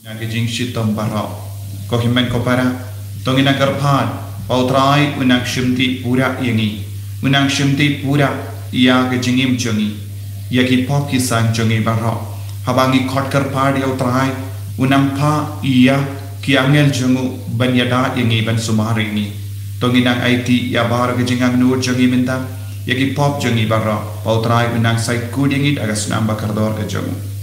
Nage jing shitom barau. Ko himen ko para. Tongina karpan. Pautrai unang shimti pura yangi. Unang shimti pura iya ke jingim jongi. Yaki pop kisang jongi barau. Habangi kot karpad ya utrai. Unang pa iya ki angel jongu banyada yangi ban sumari ni. Tonginang IT ya bar ke jingang nur jongi minta. Yaki pop jongi barau. Pautrai unang sait kudingit agas namba kardor ke jongu.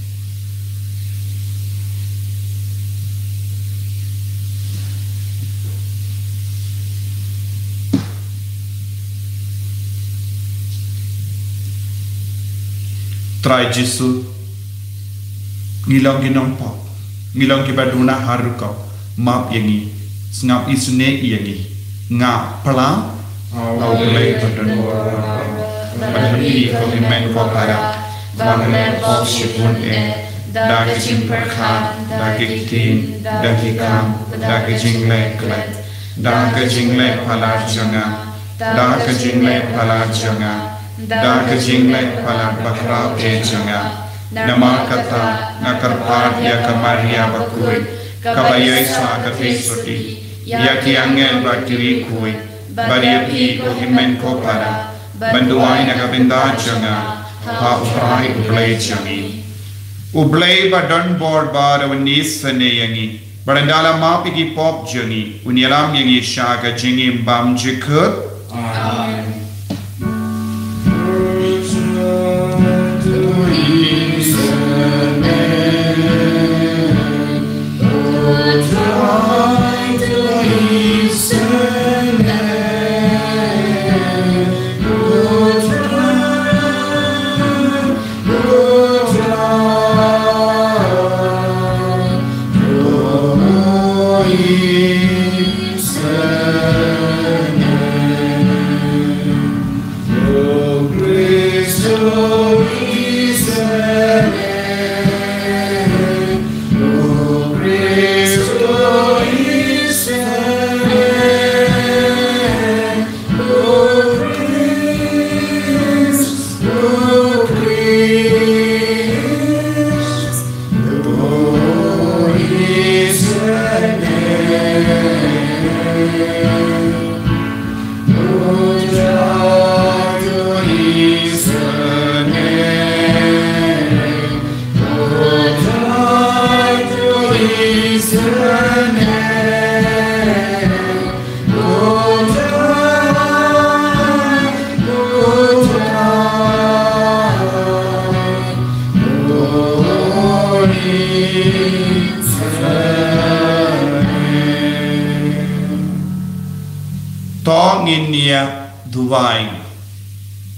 Try Jisu ngilong ginong pop ngilong kibaduna haruka map yangi ngap isune yangi nga pala au play button badhi ko men ko para bangen ko shipun dagi jimperkhan dagi tin dagi kam dagi jingle klet dagi jingle palar janga dagi jingle palar janga da ke jingle palar bakra ke janga nama kata nakarpad ya kamaria bakui kabayai sa ka fesoti ya ki angel batiri kui baria pi ko himen ko para banduai na kabinda janga ha uprai ublai jangi ublai ba don board ba rawanis sane yangi barandala ma pigi pop jangi unyalam yangi shaga jingi bam jikut amen.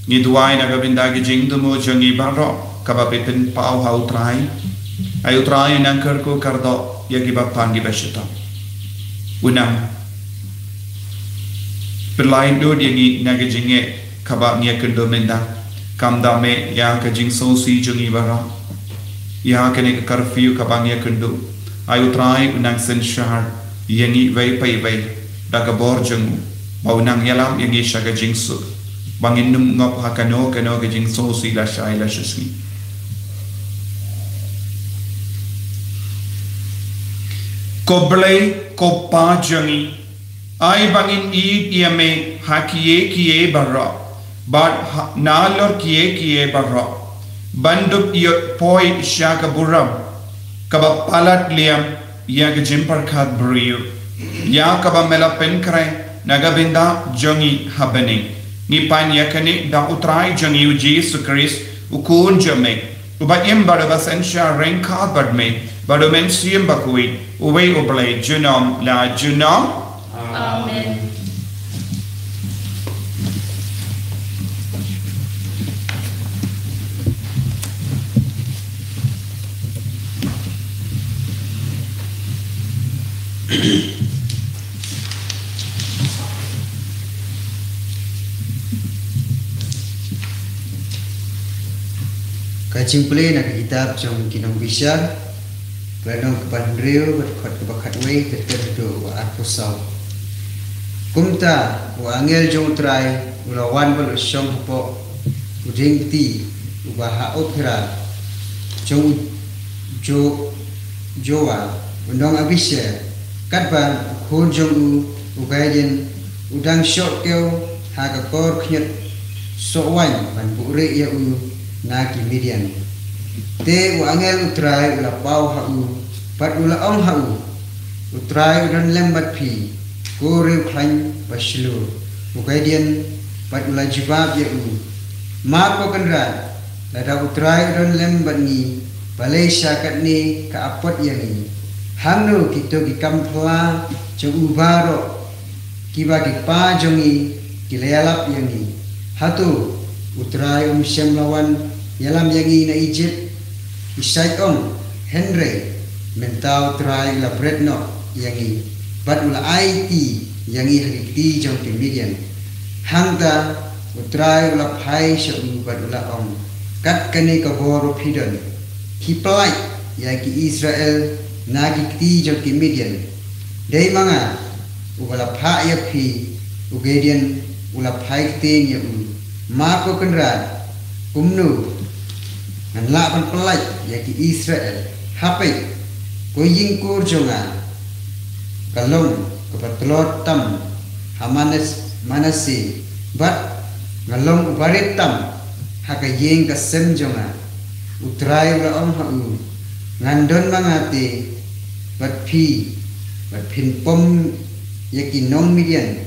Ni duai na gabinda ki jing dumo jangi barro kabapipin pau hau trai ayu trai nang kerku kardo yagi bapan gi basita unang perlain do yangi nagi jinge kabab nia kendo menda kamda me ya ka jing so si jangi barro ya kene curfew kabang ya kendo ayu trai unang sen shahar yangi vai pai vai daga bor jangu baunang yalam yangi shaga jing su bangin num ngop hakano kano ke jing so si la shai la shisi ko blai ko pa jangi ai bangin I yame hakiye kiye barra but nalor kiye barra bandup yo poi shaka buram kaba palat liam ya ke jimpar khat brio ya kaba mela pen krai nagabinda jangi habani ni pan yakani da utrai jangi Jesus Christ ukun jame uba imbara basensha renka badme badomen siem bakui uwe ublay junam la junam amen. Kacing play nak kitab jom kinong bisa Planong kepandriu berkot kebakat wei keterdo wa akusau kumta wa angel jong trai ulawan bal usyong po uding ti ubaha opera jong joa undang abisya katban khun jong ugaiden udang syok keu haga kor khnyat sowan ban bure ya na ki Midian te angel utrai ula pau hau pat ula ong hau utrai udan lembat pi kore klan baslu ugaiden pat ula jibab ya ma ko kanra lada utrai udan lembat ni balai syakat ni ka apot yang ni hangno kito ki kampla jong ubaro kiba ki pa jongi ki layalap yang ni hatu utrai syam lawan yalam yang ni na Egypt isai on Henry mentau utrai la bredno yang ni bat ula IT yang ni hakiti jong ki Midian hangta utrai ula pai syu bat ula on kat kene ka boro pidon Kipalai ya ki Israel nagi ti jong ki Midian dei manga ugala pha ya phi ugedian ula phai ten ya ma ko kenra umnu an la ban pelai ya ki Israel hapai ko ying kur jonga kalong ko patlot tam manasi bat ngalong barit tam haka yeng ka sem jonga utrai ula om hau ngandon mangate bat phi bat phin pom yaki nong Midian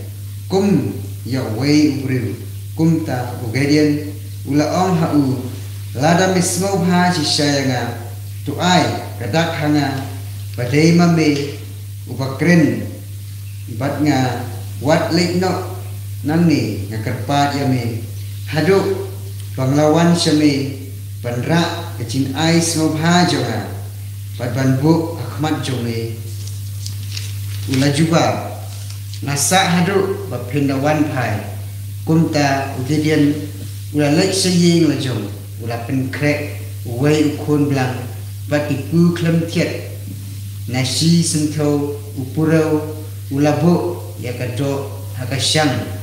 kum ya wei ubril kum ta ugedian ula om hau lada mismo bha chi sayanga tu ai kadak hanga badai mame ubakren bat nga wat lekno nanni ngakarpat yame haduk banglawan syame banra kecin ai semua bhajonga pat banbu akhmat jonge ula juba nasa hadu bapindawan phai kumta ugedian ula lek saying la jong ula pen krek wei ukun blang bat iku klem tiet nasi sentau upurau ula bu ya kado hakasyang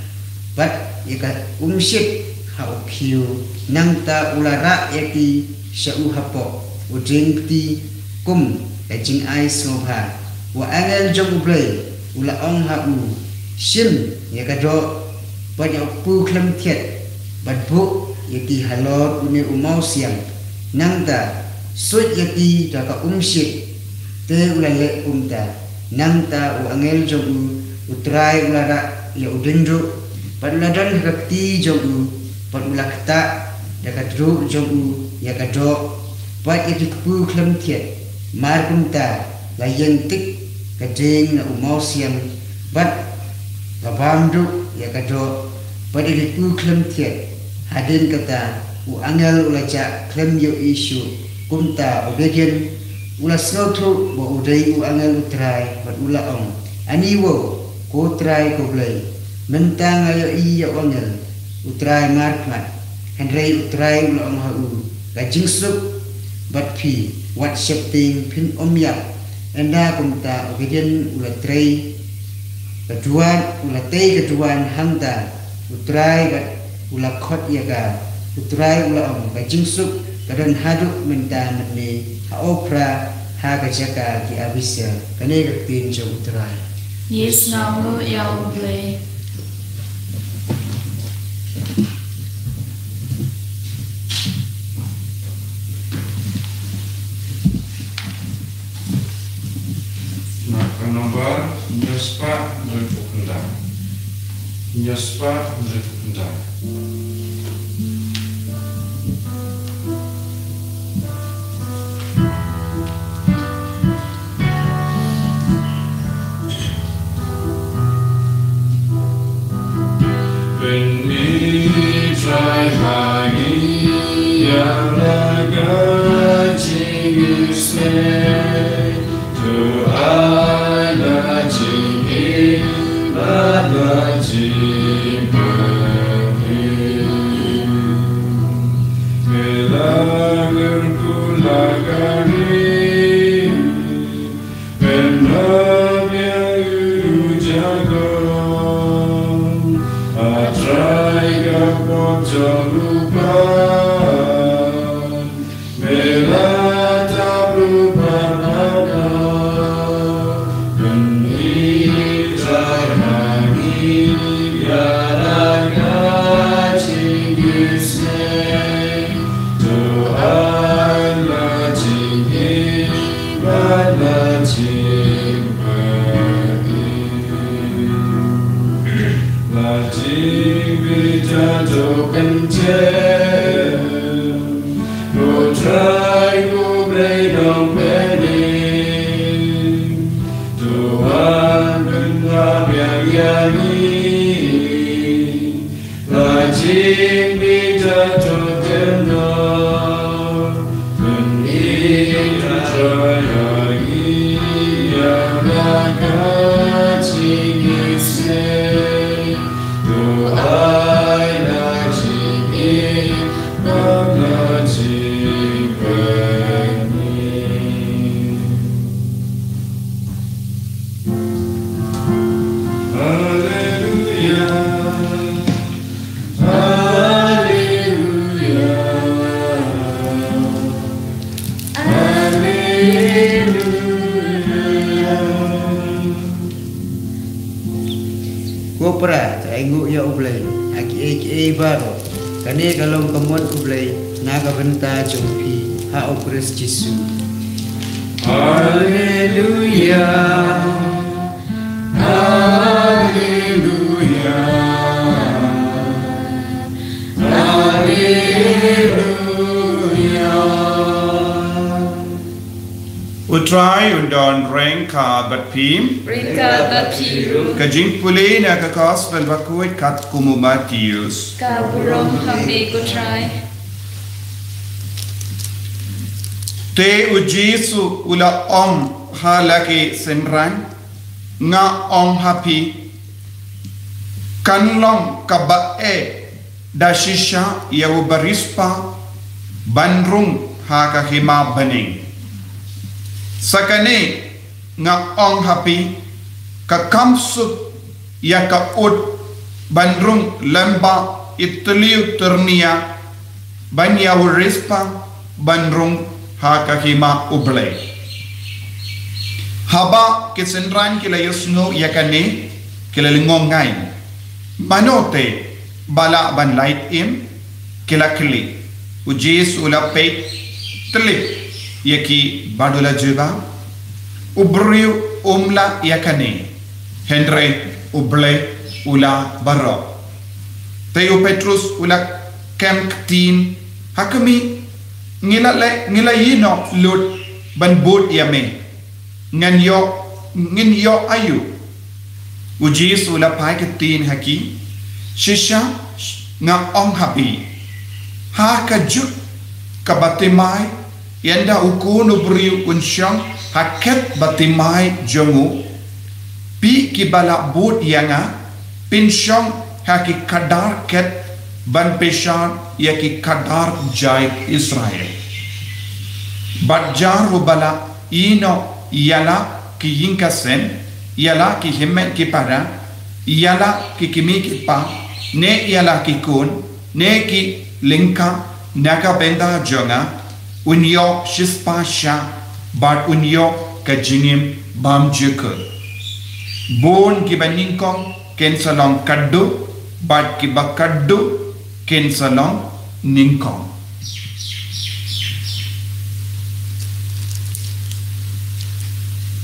bat ya ka umsit ha ukiu nangta ulara yaki syau hapo ujing ti kum ejing ai sobha wa angel jong ublei ula ong hau sim ya kado banyak pu klem tiet bat bu yaki halor uni umau siang nangta sut yaki daka umsit te ula le umta nangta u angel jong utrai ulara ya udendro pat uladan hakti jong pat ulakta dekat ru jong ya kado pat itu pu klem tiet mar kumta la yang tik kadeng na umau siam bat babamdu ya kado pat itu pu klem tiet hadin kata u angel ulaja klem yo isu kumta obedien ula sotru bo udai u angel utrai bat ula ong ani wo ko trai ko blai mentang ayo iya angel utrai markmat Henry utrai ula ong hau kajing sup bat phi wat shifting pin omyak enda kumta obedien ula trai keduan ula tei keduan hangta utrai bat ula khot yaga utrai ula ong kajing sup kadan haduk menta meni ha opra ha kajaka ki abisya kane kaktin jo utrai yes namu ya ublei nomor Nyospa berkendang Nyospa berkendang Benitrai lagi yang laga jingisne Ada jimani Kopra taingu ya ublay aki baro kane kalong kamon ublay naga benta jompi ha okres Jesu. Haleluya, haleluya, haleluya. Utrai undon rengka batpim Ringka bapiru. kajing puli na kakos velvakuit kat kumumatius. Kaburong hambi kutrai. Te ujisu ula om halaki senran nga om hapi kanlong kabae dashisha yawu barispa banrung hakahima baning sakane nga ong hapi kakamsut ya kaud banrung lamba itliu turnia banyawu rispa banrung hakahima ublay haba kisenran kila yusno yakane kila lingongai manote bala ban light im kila kili ujis ula peit telip yaki badula juba ubriu umla yakane Henry ublay ula baro Teo Petrus ula kemktin hakami ngila yino lut ban bot yame ngin yo ayu ujis ula pai ketin haki shisha nga ong habi ha kajuk kabatimai yanda ukun ubriu unsyang haket batimai jongu pi kibala bot yanga pinsyang haki kadar ket ban peshan yaki kadar jai Israel badjar rubala ino yala ki yinka sen yala ki himen ki para yala ki kimi ki pa ne yala ki kun ne ki linka naka benda jonga unyo shispa sha bad unyo ka jingim bam jikul bon ki baningkong ken salong kaddu bad ki bakaddu ken salong ningkong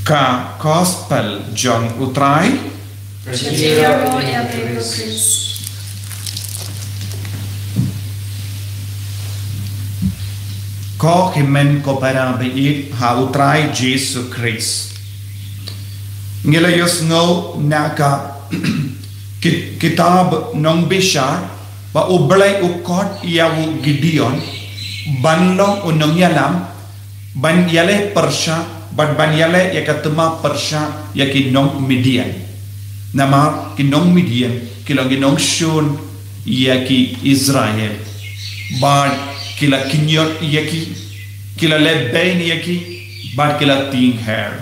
ka gospel John utrai Cetiro ya Chris. ko himen ko para beit ha utrai Jesus Christ ngilayos ngo naka kitab nong bishar ba ublay ukot yawu Gideon banlong unong yalam ban yale persha ban yale yakatuma persha yakinong Midian nama kinong Midian kilong ginong shun yaki Israel ban kila kinyot yaki kila lebain yaki ban kila ting hair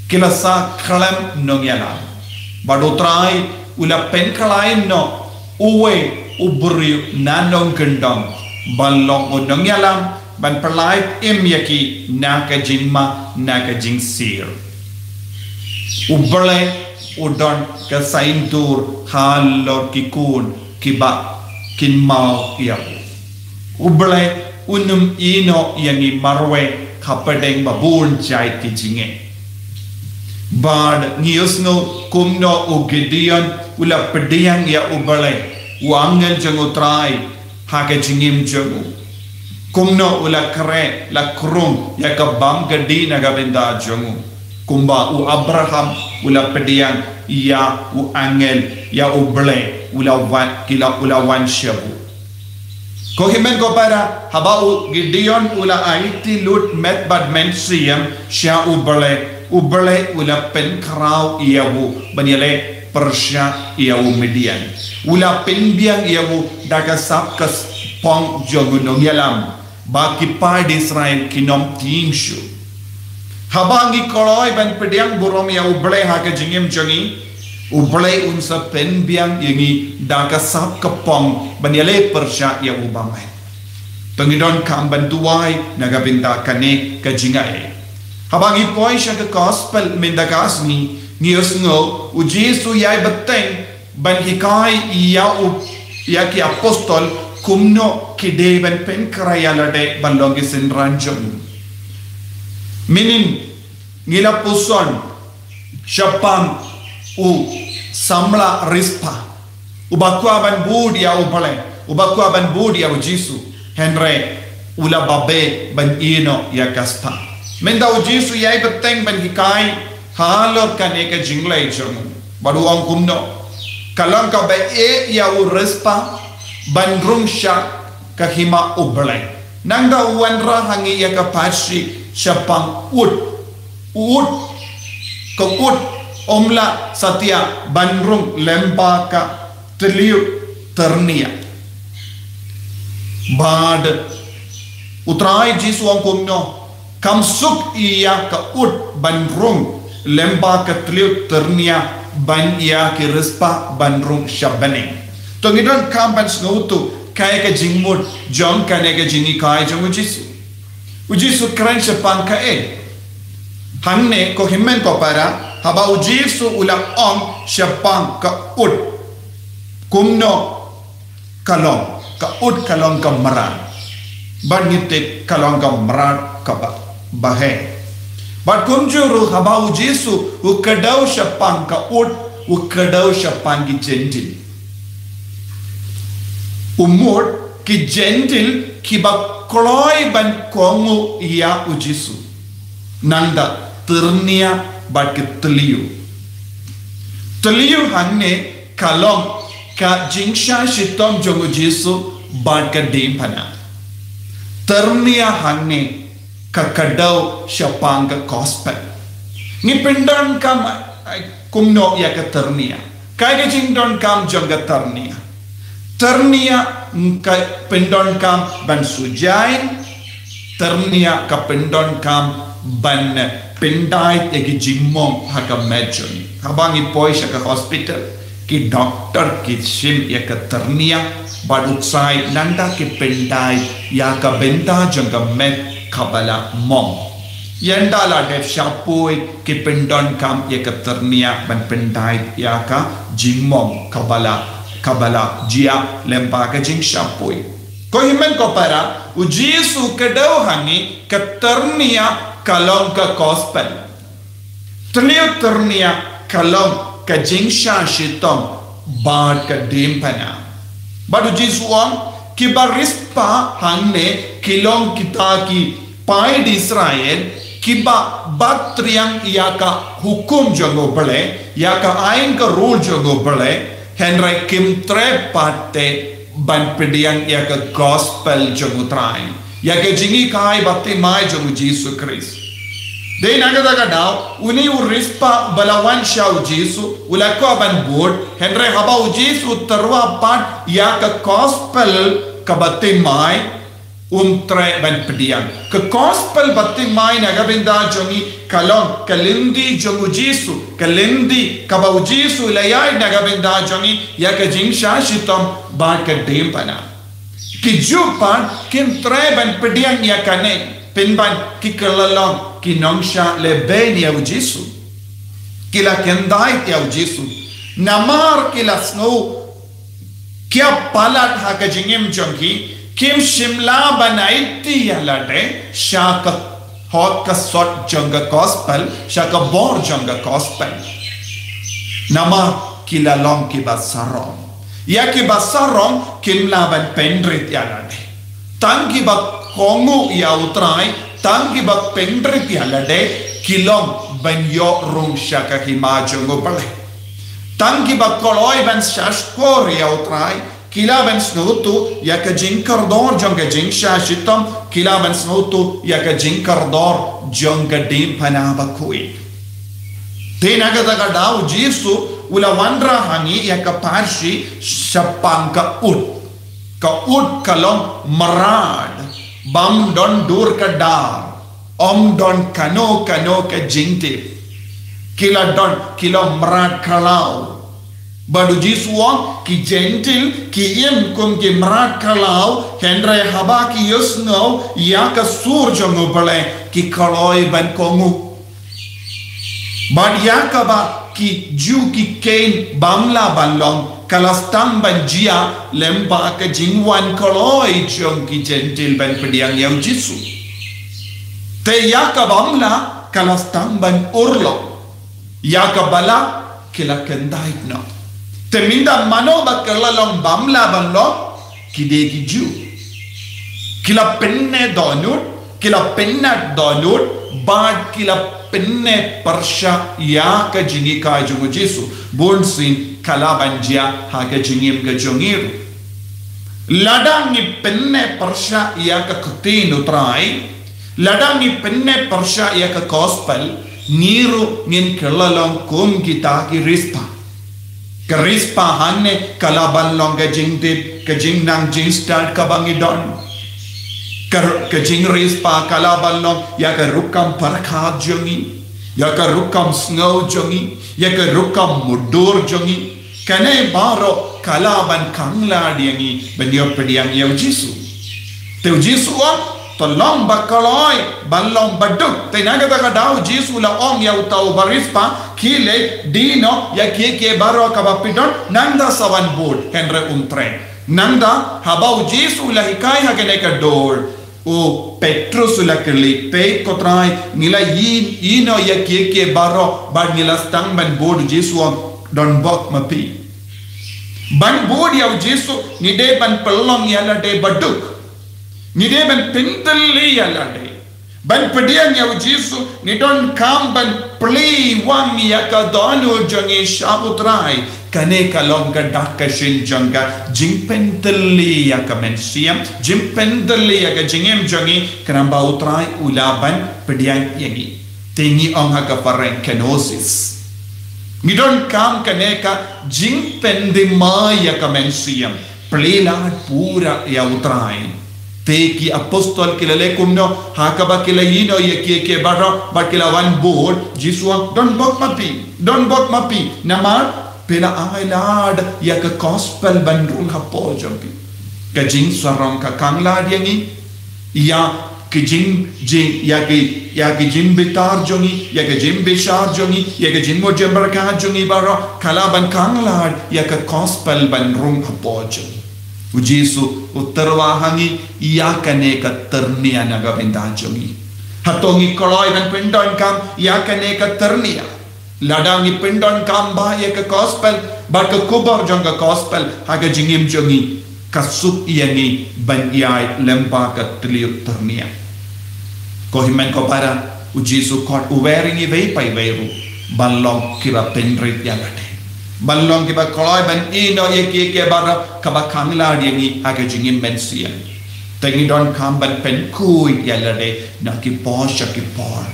kila sa khalam nong yalam badotrai ula penkalai no uwe ubri nanong gendong balong unong yalam ban perlait im yaki naka jingma naka jingsir uble udon ka saintur halor kikun kiba kinmau ya uble unum ino yangi marwe kapadeng babun jai kijinge Bad ngiusno kumno u Gideon ula pediang ya ubale u angel jangu trai hake jingim jangu kumno ula kre la krum ya ka bam gadi naga benda jangu kumba u Abraham ula pediang ya u angel ya ubale ula wan shabu ko himen ko para haba u Gideon ula aiti lut met bad mensiam sha ubale ula pen krau iawu banyale Persya iawu Midian ula pen biang iawu daga sapkas pong jogunong yalam baki pa di Israel kinom timshu habangi koloi ban pediang burom iawu ble hake jingim jongi uble unsa pen biang yangi daga sap kapong banyale Persya iawu bamai pengidon kam bantuai naga binta kane kajingai habang ipoi siya ke gospel mendagas ni ngiyos ngo u Jesu yay beteng ban hikay iya ki apostol kumno kide ban pen karayalade balongi sinranjong minin ngila puson syapam u samla rispa ubakwa ban budi ya ubale ubakwa ban budi ya Jesu henre ula babe ban ino ya kaspa Menda u Jesu yai beteng ban hikai halor kane ka jinglai jong baru ang kumno kalang ka ba ya u respa ban rung sha ka hima ublai nangda wanra hangi ya ka pashi syapang ud omla satya ban rung lemba ka teliu ternia bad utrai Jesu ang kumno kam suk iya ka ut ban rung lemba ka tliu ternia ban iya ki respa ban rung shabane to ngidon kam ban snautu kaya ka jingmut jong kane ka jingi kai jong ujisu kran shapan ka hangne ko himmen ko para haba ujisu ula om shapan ka ut kumno kalong ka ut kalong ka maran ban ngite kalong ka maran ka bahe but kumjuru haba Jesu ukadau syapang ka ut ukadau syapang ki gentil umur ki gentil ki ba kloi ban kongu iya Jesu nanda ternia bat ki teliu hangne kalong ka jingsha shitom jongu Jesu bat ka dempana ternia hangne kakadau syapang ka gospel ni pendon kam kumno ya ka ternia kai ka jingdon kam jong ka ternia ka pendon kam ban sujain ternia ka pendon kam ban pendai egi jimmong ha ka medjon habang ipoi sya ka hospital ki doctor ki sim ya ka ternia baduksai nanda ki pendai ya ka benta jong ka med kabala mong yandala def syapui ki pendon kam ya ka ternia ban pendai ya ka jingmong kabala jia lempa ka jing syapui ko himen ko para u Jesu kedau hangi ka ternia kalong ka gospel ternia kalong ka jing sha shitom bad ka dempana badu Jesu ang kibarispa hangne kilong kita ki pai di Israel kiba batriang iaka hukum jogo bale yaka ain ka rule jogo bale henry kim tre parte ban pediang yaka gospel jogo train yaka jingi kai batte mai jogo Jesus Christ dei nagada daw uni urispa balawan siya Jesu ula ko ban board henry haba Jesu terwa pat yaka gospel kabate mai tre ban pediang ke gospel batte mai nagabinda jongi kalong kalindi jongu Jesu kalindi kabau Jesu layai nagabinda jongi ya ka jingsha shitom ba ka dempana ki jupan kim tre ban pediang ya kane pinban ki kalalong ki nongsha le ben ya Jesu kila kendai ya Jesu namar kila snow kya palat ha ka jingim jongi kim shimla banaiti ya lade shaka hot ka sot jangga gospel shaka bor jangga gospel nama kilalong ki basarong ya ki basarong kimlaban pendrit yalade tangki bak kongu ya utrai tangki bak pendrit yalade kilong ban yo rung shaka himajongo bale tangki bak koloi ban shashkor ya utrai kilaban snutu ya ka jinkardor jangga jingsha shitam kilaban snutu ya ka jinkardor jangga dim panaba kui tenaga daga dau jisu ula wandra hangi ya ka parshi shapang ka ud kalong marad bam don dur ka dar om don kano ka jingte kila don kilo marad kalau badu jisuang ki gentil ki iem kum ki marad kalau hendra haba ki yusno ya ka surjongo bale ki kaloi ban kongu bad ya ka ba ki ju ki kain bamla banlong kalastang banjia lemba ka jingwan koloi jong ki gentil ban pediang yang jisu te ya ka bamla kalastang ban urlo ya ka bala kila kendait no te minda mano ba kalalong bamla banlong ki de ki ju kila penne donut kila pennat donut bad kila penne parsha ya ka jingi ka jungu jisu bonsin kalabanjia ha ka jingim ka jongiru ladangi penne parsha ya ka kutinu trai ladangi penne parsha ya ka gospel niru ngin kelalong kum kita ki rispa ka rispa hanne kalaban long ka jingtip ka jingnang jing start ka bangidon ka jing rispa kalaban long ya ka rukam parkha jongi ya ka rukam snow jongi ya ka rukam mudur jongi kane baro kalaban kangla diangi benyo pediang yau jisu teu jisu tolong bakaloi balong baduk tenaga taka dau jisu la ong yau tau barispa kile dino ya ke baro kabapidon nanda sawan board henre tren nanda habau jisu la hikai hakene ka dor o Petrus la keli pe kotrai nila ino ya ke baro bad nila stang ban board jisu don bok mapi ban board ya jisu ni de ban pelong ya la de baduk ni de ban pintelli ya la de ban pediang ya jisu ni don kam ban play wang ya ka donu jangi shabutrai kane kalong ka dakashin janga jingpentelli ya ka mensiam jingpentelli ya ka jingem jangi kanamba utrai ulaban pediang yangi tengi ong ka pareng kenosis ni don kam kane ka jingpendima ya ka mensiam play pura ya utrai Teki apostol kilale kumno hakaba kilayino ye ke baro bakila one board jiswa don bok mapi namar pela ailad ya ka gospel bandung hapo jampi ka jing sarong ka kangla diangi ya ke jing ya ke jing bitar jongi ya ke jing bishar jongi ya ke jing mo jembarka jongi baro kalaban kangla ya ka gospel bandung hapo jampi Ujisu utarwahangi iya kane ka ternia naga bendajongi hatongi koloi dan pendon kam iya kane ka ternia ladangi pendon kam ba ya ka gospel ba ka kubar jong ka gospel haga jingim jongi kasuk iyangi ban iyai lempa ka tliu ternia ko himen ko para ujisu kot uweringi vei pai veru balong kira pendrit yagate balong kiba koloi ban ino ye ke bara kaba kangla diangi aga jingim mensia tengi don kam ban pen kui yalade na ki posha ki por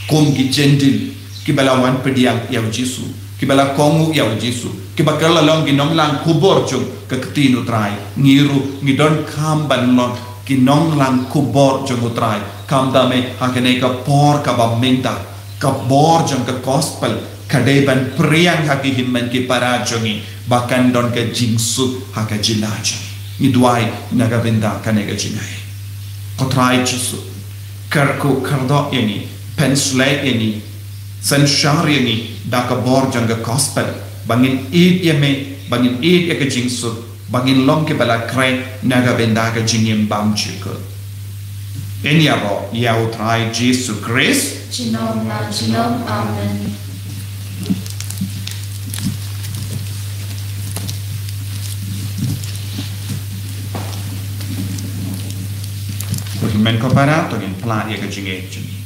kum ki gentil kibala wan pediang ya jisu kibala kongu ya jisu kiba kala long ki nong lang kubor chung ka ketinu trai ngiru ngi don kam ban long ki nong lang kubor chung utrai kam dame hakene ka por ka ba menta ka bor jang ka gospel kadeban priang haki himmen ki parajongi bahkan don ke jingsu haka jilaja idwai naga benda kanega jingai kotrai jisu karko kardo yani pensle yani sanshar yani daka bor janga gospel bangin id yeme bangin id eka jingsu bangin long ke bala krai naga benda ka jingim bam chiko Enyaro yau trai Jesus Christ. Chinom na chinom. Amen. Men ko para tongin pla ya ka jinge jinge.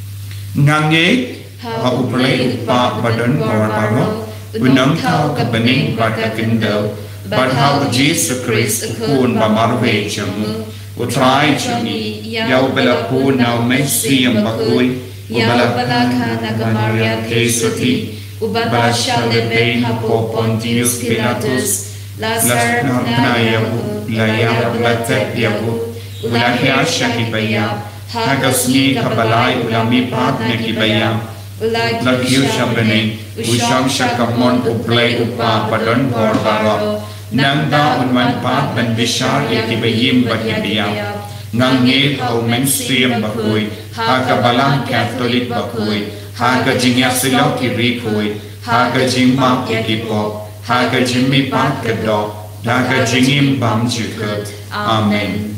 Ngange ha uplay upa badan bor baro unang tau ka bening ba ka kindo but how Jesus Christ kun ba marwe jamu utrai jinge yau bela pu nau messi am bakui Yau balaka nagamaria Tesuti, Ubaba Shalebe Hapo Pontius Pilatus, Lazar Nayahu, Layab Latek Yahu, Ulahya Shakibaya, Hagasni Kabalai Ulami Patne Kibaya, Ulakyu Shabene, Usham Shakamon Uplay Upa Badon Borbaro, Nanda Unman Pat Ben Bishar Yakibayim Bakibaya. Ngange au menstriam bakui, haga balang Catholic bakui, haga jingya silau kiri kui, haga jingma ikipo, haga jimmi pat kedok, haga jingim bam jukut. Amen.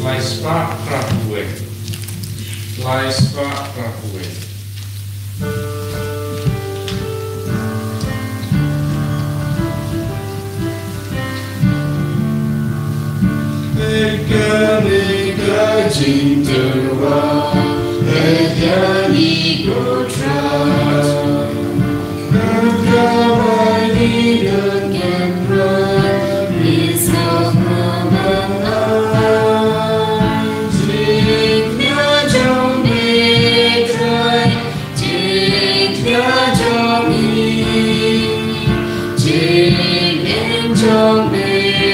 Laispa Prabhuwe. Laispa Prabhuwe. Eka cintawa, eka iko trust. Eka wali dengan pride, bisaf mengenal. Jika jauh metrai, jika jauh ini, jika jauh metrai.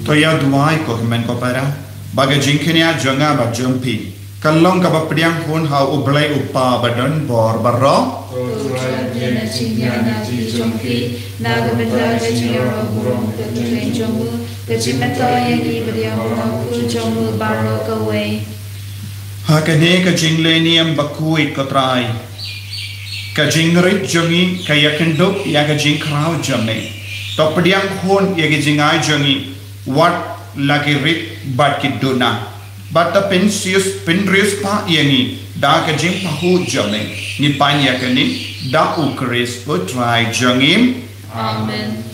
Toya duai ko men ko para baga jinkenia jonga ba jumpi kalong ka ba priang hun ha ublai upa badon bor barro Jana Chinyana Jumpi, Nagabita Jiro Burung, Between Jomu, Gajimata Yagi Badiamu, Jomu Barok away. ha ka ne ka jinglenium bakui ko trai ka jingrit jongi ka yakenduk ya ka jingkrau jame to priang hun ya ka jingai jongi what lagi rit bat kiduna but the pinrius pa yani da ka jing pahu jame ni panya ka ni da ukris utrai jangim. Amen.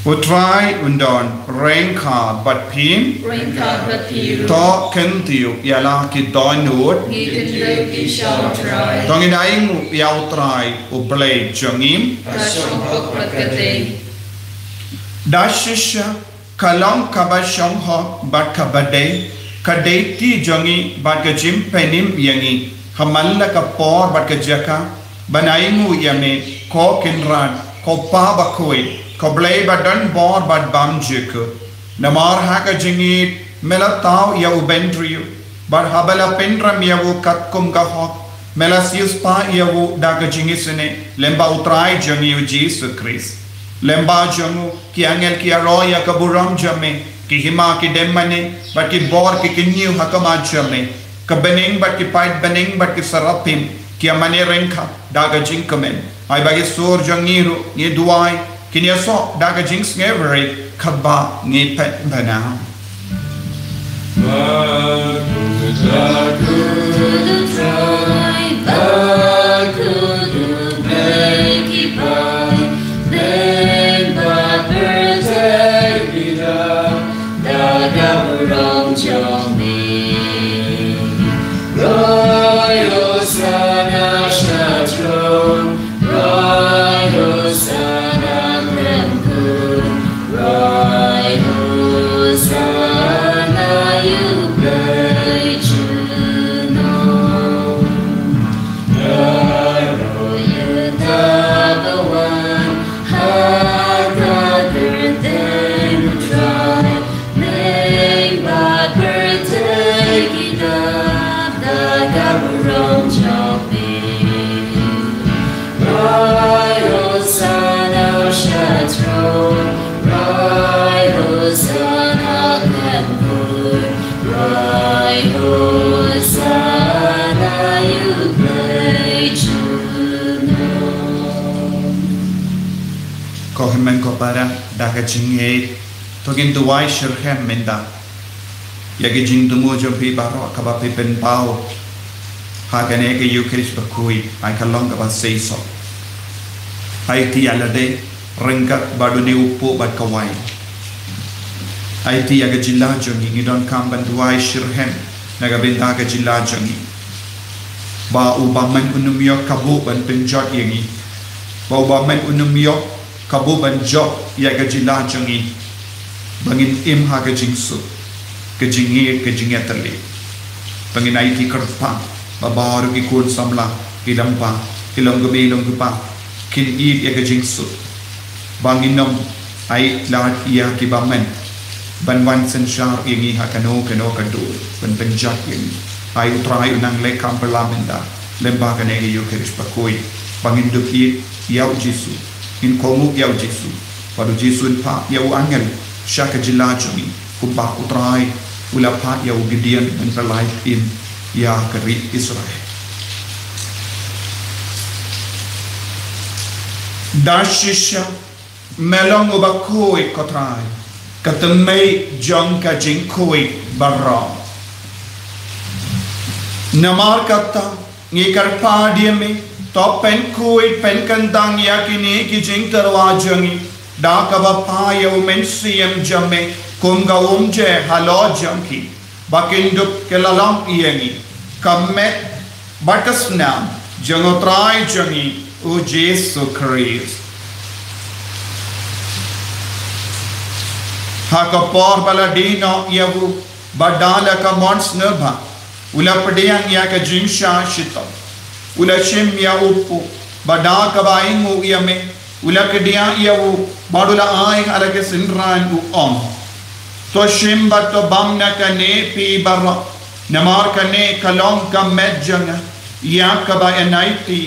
Utrai undon rengka bat pim Raincoat but Piru, to kentiu yala ki donut you can look, you shall try. tongin aing yau trai ublay jangim Rashom Hok Bakate, dashisha kalong kabashong ho bat kabade kadeti jangi bat gajim penim yangi hamalla ka por bat gajaka banaingu yame ko kinran ko pa bakoi ko blay badan bor bat bam jiku namar haka jingi melatau ya ubendriu bat habala pendram ya u katkum ka hok melasius pa ya u daga jingi sene lemba utrai jangi u Jesus Christ lemba jangu ki angel ki aroya ka buram jame ki hima ki demmane bat ki bor ki kinyu hakama jame ka bening bat ki pait bening bat ki sarapim kia mane rengka daga jing kemen ai bagi sur jang ngiru ngi duai kinia so daga jing ngeveri khaba ngi pet bana men ko para daga jinge togin duai shirhem menda yagi jing dumo jo pi baro ka ba pi pen pau ha kane ke yu krish ba kui ai ka long ka ba sei so ai ti ala de rengka badu ni upo ba kawai ai ti yaga jilla jo ni don kam ban duai shirhem naga ben daga jilla jo ni ba u ba man unumyo kabu ban pen jot yangi ba u ba man unumyo kabu ban job ya ga jila jangi bangin im ha ga jingsu ga jingi tali bangin ai ki karpa babaru ki kun samla ki dampa ki longu pa kin I ya ga jingsu bangin nom ai lat ya ki bamen ban wan sen shar yangi ha kano kadu ban penjak yangi ai try unang le kam parlamenda lemba ka ne yo kerish pakoi bangin duki yau jisu in komu yau jisu padu jisu pa yau angel shaka jilajumi kumpa utrai ula pa yau gideon and the life in ya kari Israel dashisha melong ubakoi kotrai katamay jonka jinkoi barra namar kata ngikar padiame to pen kui pen kandang yakini ki jing terwajangi da kaba pa yau mensiam jame kum ga umje halo janki bakinduk kelalang iyangi kamet batasnam jangotrai jangi o Jesu Christ hakapor baladino yavu badala ka mons nerba ula pediang ya ka jimsha shito ula shim ya upu bada ka baingu yame ula kedia yavu badula aing alake sinran u om to shim bato bamna ka ne pi barra namar ka ne kalong ka medjanga ya ka ba enaiti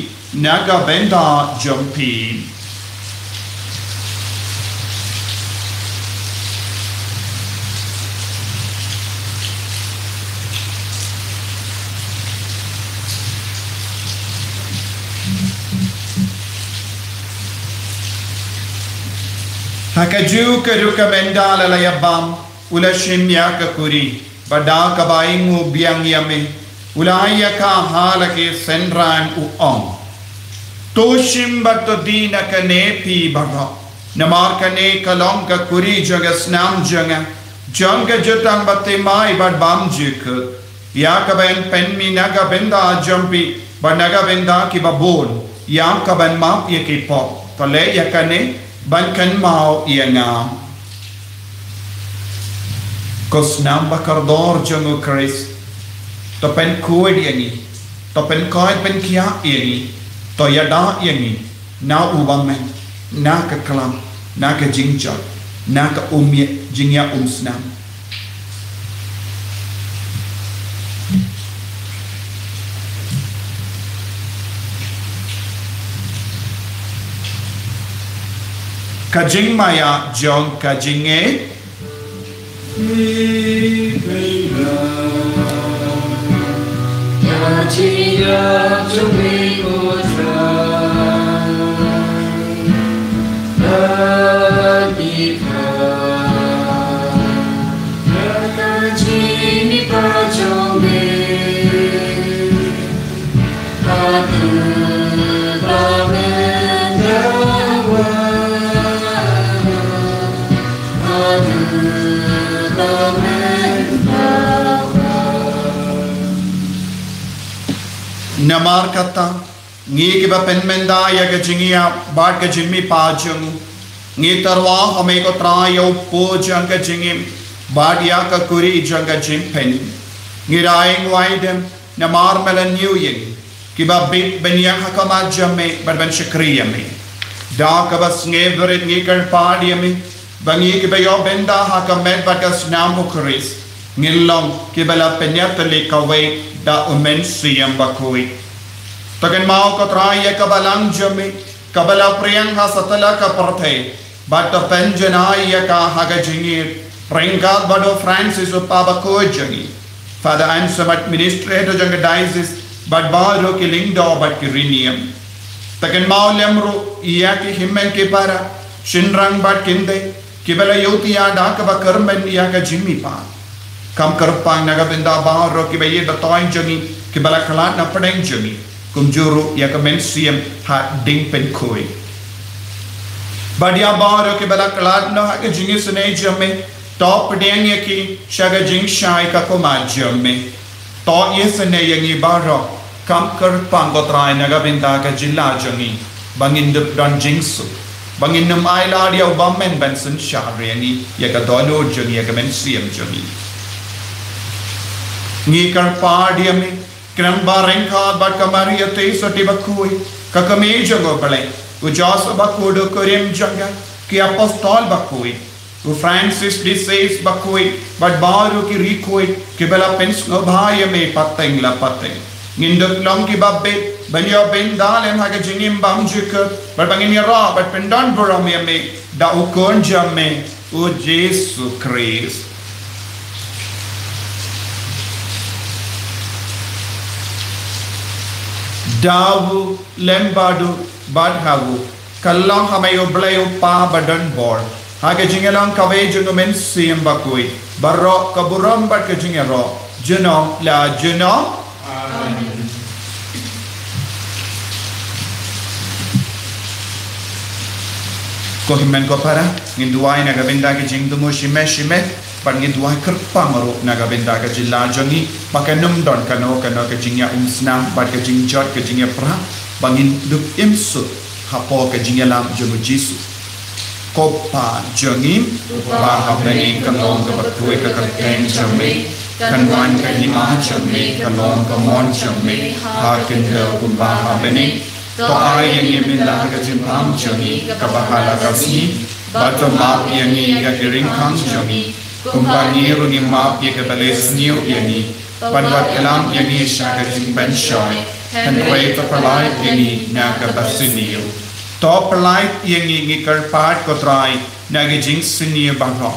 naga benda jampi Hakaju keruka mendala la yabam ula shimya ka kuri bada ka baingu biang yame ula ayaka halake senran u om to shimba to dina ka ne pi barra namar ka ne kalong ka kuri jaga snam janga jutang bate mai bad bam juk ya ka ben pen mi naga benda jampi banaga benda ki babon ya ka ben ma ye ki pop to le ya ka ne ban kan mau ianga kos nam bakardor jango Chris to pen kuid yangi to pen koid pen kia yangi to yada yangi na ubamen na ka kalam na ka jingja na ka umye jingya snam kajing maya jong kajinge Ya Namar kata ngi ke ba penmenda ya ke jingia bad ke jimmi pajung ngi tarwa hame ko trayo po jang ke jingim bad ya ka kuri jang ke jimpen ngi raing waidem namar melan yuying ki ba bit benya hakama jamme bad ban shakriya me da ka bas ngi verit ngi kan padi me bangi ki ba yo benda hakamet bad ka snam kuris ngilong ki bala penyat le kawai da umen siyam bakui taken mau ka traya ka balang jami ka bala priyang ha satala ka parthe but the penjanaya ka haga jingi ringa bado Francis upaba ko jangi father and some administrator jang diocese but baro ki lingdo but ki rinium taken mau lemro iya ki himmen ki para shinrang but kinde ki bala yotiya da ka ba karmen iya ka jimi pa kam karpang naga benda baro ki baye batoin jangi ki bala kalat na padeng jangi kumjuru ya ka mensiam ha ding pen koi badia baro ki bala kalat na ha ke jingi sene jamme top deng ya ki shaga jing shai ka ko ma jamme to ye sene yangi baro kam karpang ko trai naga benda ka jilla jangi bangin de don jingsu bangin nam ai la dia bammen benson shariani ya ka dolo jangi ya ka mensiam jangi ngi kar padiame kramba renka bat kamaria te soti bakui kakame jango bale ujas bakudo korim janga ki apostol bakui u Francis de says bakui bat baru ki rikoi ki bela pens no bhaya me pateng la pateng ngindok long ki babbe banyo bendalen haga jingim bamjuk bat bangin ra bat pendan borame me da ukon jamme o Jesus Christ dawu lembadu badhawu kallang hamayo blayo pa badan bor haga jingelang kawe jungo men siem bakui barro kaburam bad ke jingero juno la juno amen ko himmen ko para nginduai naga benda ke jingdumo shime pan nginduai kerpamaro naga benda ke jilla jangi pakanum don kano ke jingya umsnam bad ke jingjot ke jingya pra bangin duk imsu hapo ke jingyalam jono jisu kopa jangim ba habeni kanong ke batui ke kerteng jamme kanwan ke hima jamme kanong ke mon jamme ha kende kumba habeni to ai yang imilah ke jimpam jangi ke bahala kasih bato map yang ia kiring kang jangi kumpani rungi map ye ke bales niu yani panwat kelam yani syaga jimban shoy and way to polite yani naga basiniu to polite yani ngikar part ko try naga jinx siniu bangho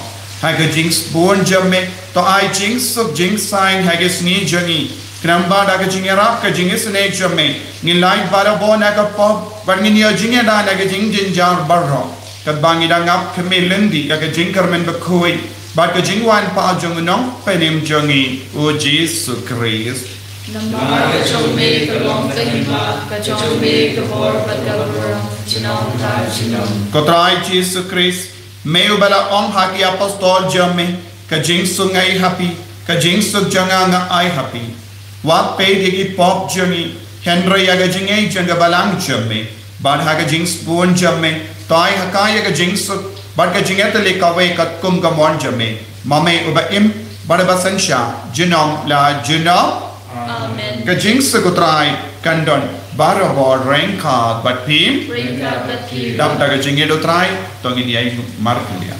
haga jinx born jamme to I jinx of jinx sign haga sni jangi kramba daga jingera ka jingis ne jamme ngilai barabo naga pop bangini jinga da naga jing jinjar barro kat bangi da ngap kemelendi naga jingkar men bakoi Bat ke jingwan pa jong nong penim jongi o Jesus Christ. Namar ke jome ke long ke hima ke jome ke bor bat ke bor jinong ta jinong. Kotrai Jesus Christ meu bala ong haki apostol jome ke jing sungai happy ke jing suk jonga nga ai happy. Wat pe digi pop jongi Henry yaga jingai jonga balang jome bad haga jing spoon jome tai hakaya ke jing suk But ke jingete le kawe kat kum kamon jame mame uba im bada basansha jinom la jinom amen ke jing sekutrai kandon barabor renka but pim ringa bati dam ta ke jinge do trai tongin yai markulia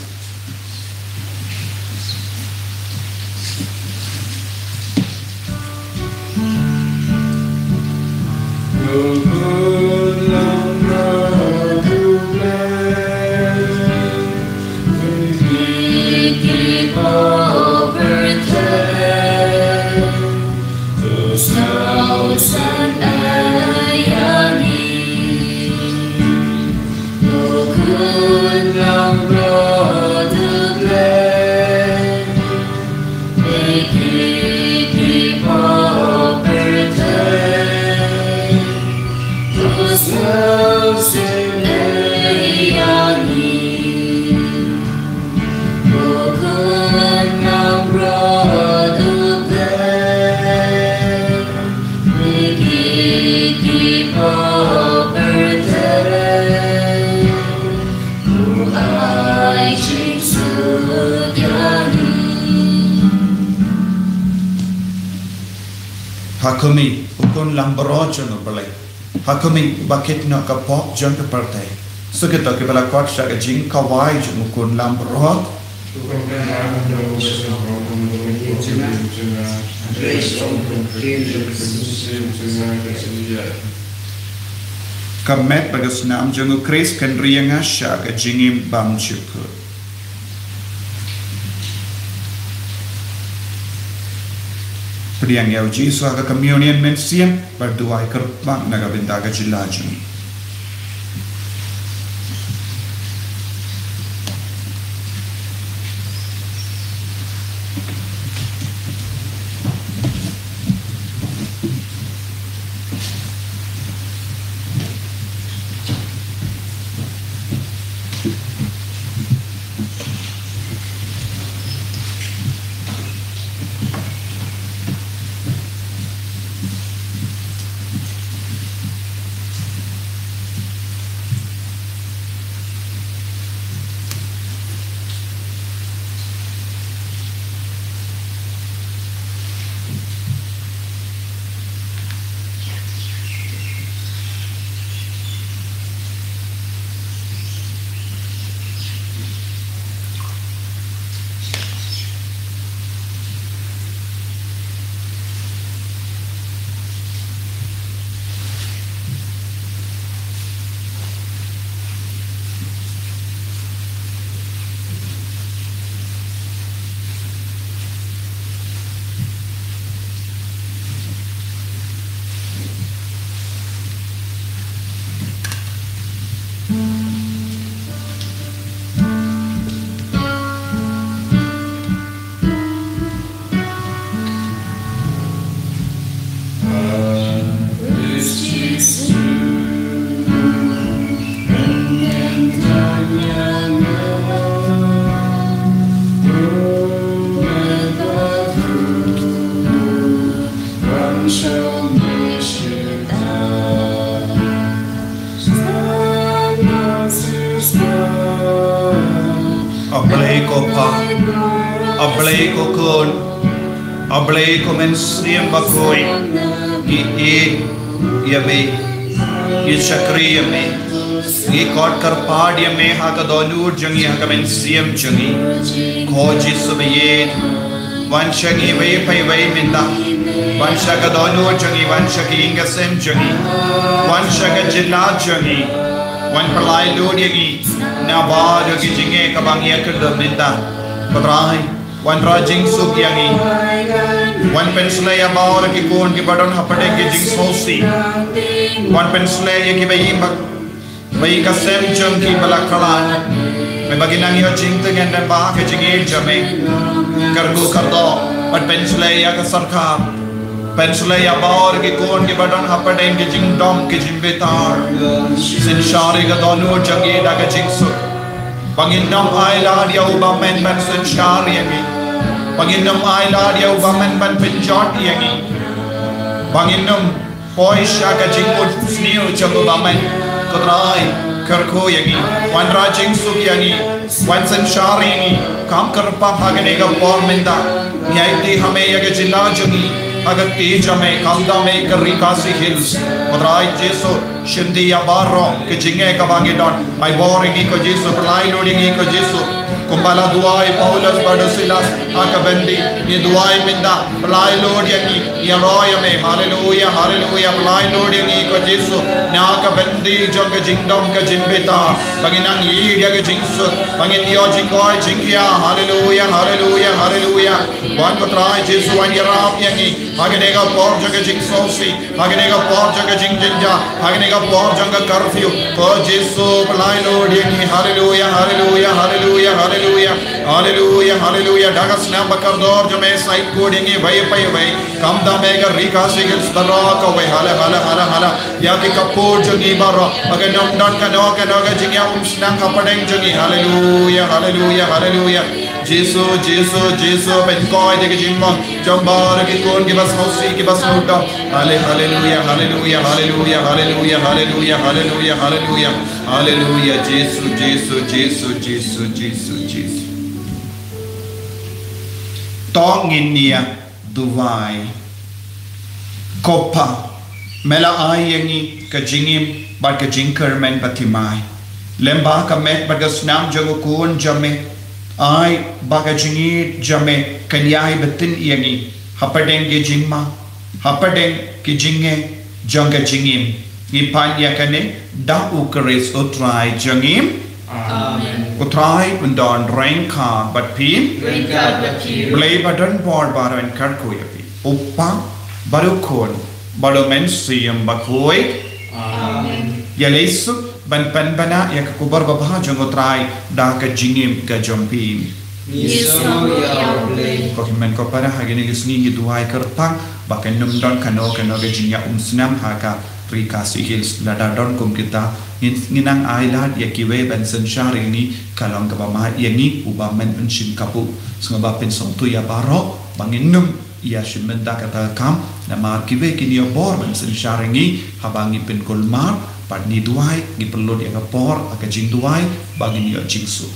Overturn the snow. Hakumi ukun lambro jang balai. Hakumi bakit na kapok jang ke partai. So kita ke bala kwat sya jing kawai jang ukun lambro. Kamet bagas nam jang ukris kan rianga sya jingim bam chukur. Priang yau ji suaka communion men siam berdoa kerbang naga bintaga jilajumi. Ablay ko men siyam bakoy yabe shakri yame kot karpad yame haka donur jangi haka men siyam jangi khoji subaye vanshagi way pay way minda vanshaga donur jangi vanshagi ingasem jangi vanshaga jilla jangi van palai lodigi na bad gi jinge kabang yakad minda patrai wan rajing suk yangi wan penslaya baur ki kon ki badon hapade ki jing sosi wan penslaya ki bai ka sem jam ki balakalan me baginang yo jing tengen dan ba ke jing jame kargo kardo wan penslaya ka sarkar penslaya baur ki kon ki badon hapade ki jing dom ki jing betar sin shari ga donu jangi da ka jing suk Panginam ailad ya ubamen ban sensyari yangi Panginam ailad ya ubamen ban penjot yangi Panginam poisha ka jingmud sniu jang ubamen Kutrai karko yangi Wan rajing suk yangi Wan sensyari yangi Kam karpa hagane ka pormenda Nyaiti hame yaga jilla jangi Agat teja me kanda me karikasi hills Kutrai jesu Shindi ya barro ke jinge ka bangidon ai boringi ko Jesu pelai lodingi ko Jesu kumbala duai Paulus badasilas akabendi ni duai minda pelai lodiangi ya roya me hallelujah hallelujah pelai lodiangi ko Jesu na akabendi jong ke jingdom ke jimbeta banginang yi dia ke jingsu bangin yo jingkoi jingkia hallelujah hallelujah hallelujah wan ko trai Jesu wan yarap yangi hagene ka por jong ke jingsosi hagene ka por jong ke jingjinja hagene por jangga curfew ko Jesu pelai lodiangi hallelujah hallelujah hallelujah hallelujah hallelujah hallelujah dagas nam bakar dor jame side codingi vai pai vai kam da mega rika sigil stara ko vai hala hala hala hala ya ki kapur jangi baro aga nam dan kano jingya snang kapadeng jangi hallelujah hallelujah hallelujah Jesu Jesu Jesu ben koi de jingmon jambar ki kon ki bas hosi ki bas uta hallelujah hallelujah hallelujah hallelujah hallelujah hallelujah hallelujah hallelujah Jesu Jesu Jesu Jesu Jesu Jesu tongin nia duwai Kopa mela ai yangi ka jingim bat ka jingkermen batimai lemba ka met bat ka snam jago kun jame ai ba ka jingi jame kanyai batin yangi hapadeng ge jingma hapadeng ki jinge janga jingim ipan yakane da ukres utrai jangim Amen. Utrai undon rengka bat pin Rengka bat pin blay badan bor baran karkuya pi uppa barukon Balomen siyam bakoy Amen. Yalesu ban bana ya kubar babha jangotrai da ka jingim ka jompim Yesu ya ble ko himen ko para hagini gisni duai kertang bakan numdon kano ga jinya snam haka rika sihils lada don kum kita nginang ailat ya kiwe ban sensyari ni kalong ka bama yangi ubamen unshin kapu sngaba pen songtu ya baro banginum ia shimenda kata kam nama kiwe kini bor ban sensharingi habangi pen kolmar padni duai ni perlu dia kapor aka jing duai bagi ni jingsu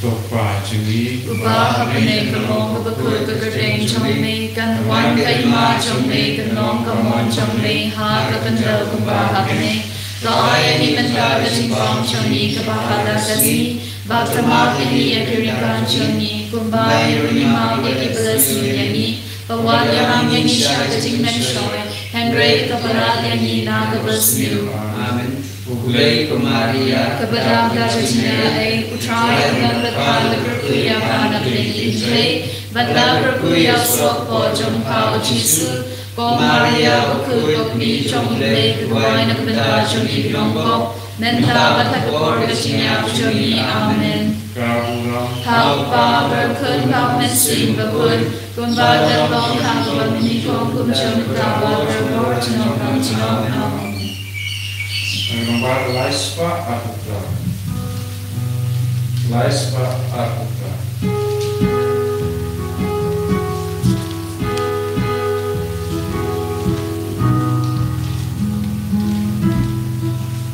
Topa jingi Uba hapene kalong kabakul kagardeng chomle kan wan kaima chomle kanong kamon chomle ha kakanda kumba hapene Laya ni menda kajingpang chomni kabahada kasi Bhaktama kini yakirikan chomni kumba yurni mau yakibalasi yangi Pawalya ham yangi shakajing menchoy Henry kaparat yangi nagabalasi Amen. Ukulay kumaria Kabadam kajina ay utray naglatal perkuya panapling injay Badla perkuya sokpo jongpao jisu Ko Maria ukul kokni chongle kuway nakabanda chongi pinongko Menta batakapor kajina chongi amen Kabura Haupa berkun pao mensin bakun Kumba datlong hangwa minikong kumchong tawa berkor tinong amen Nomor Laispa Akutra Laispa Akutra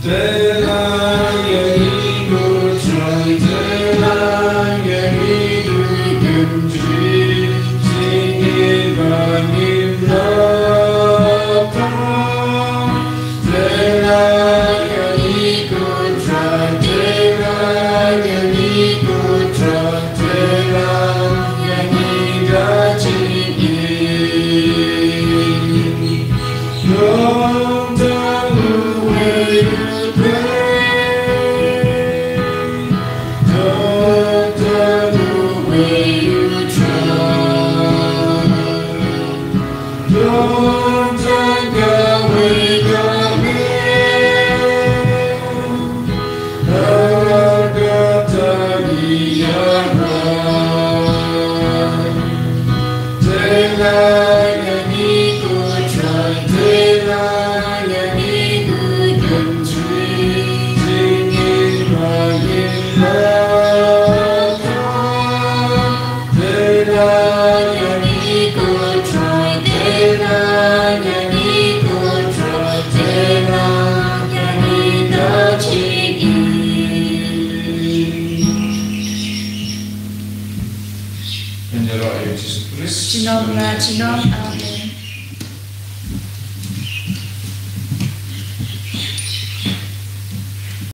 Telang yang hidup Telang yang hidup Genji Sini bagi belakang Telang yang ikut Telang yang ikut Telang yang tidak cinta Don't tell away Chinom amen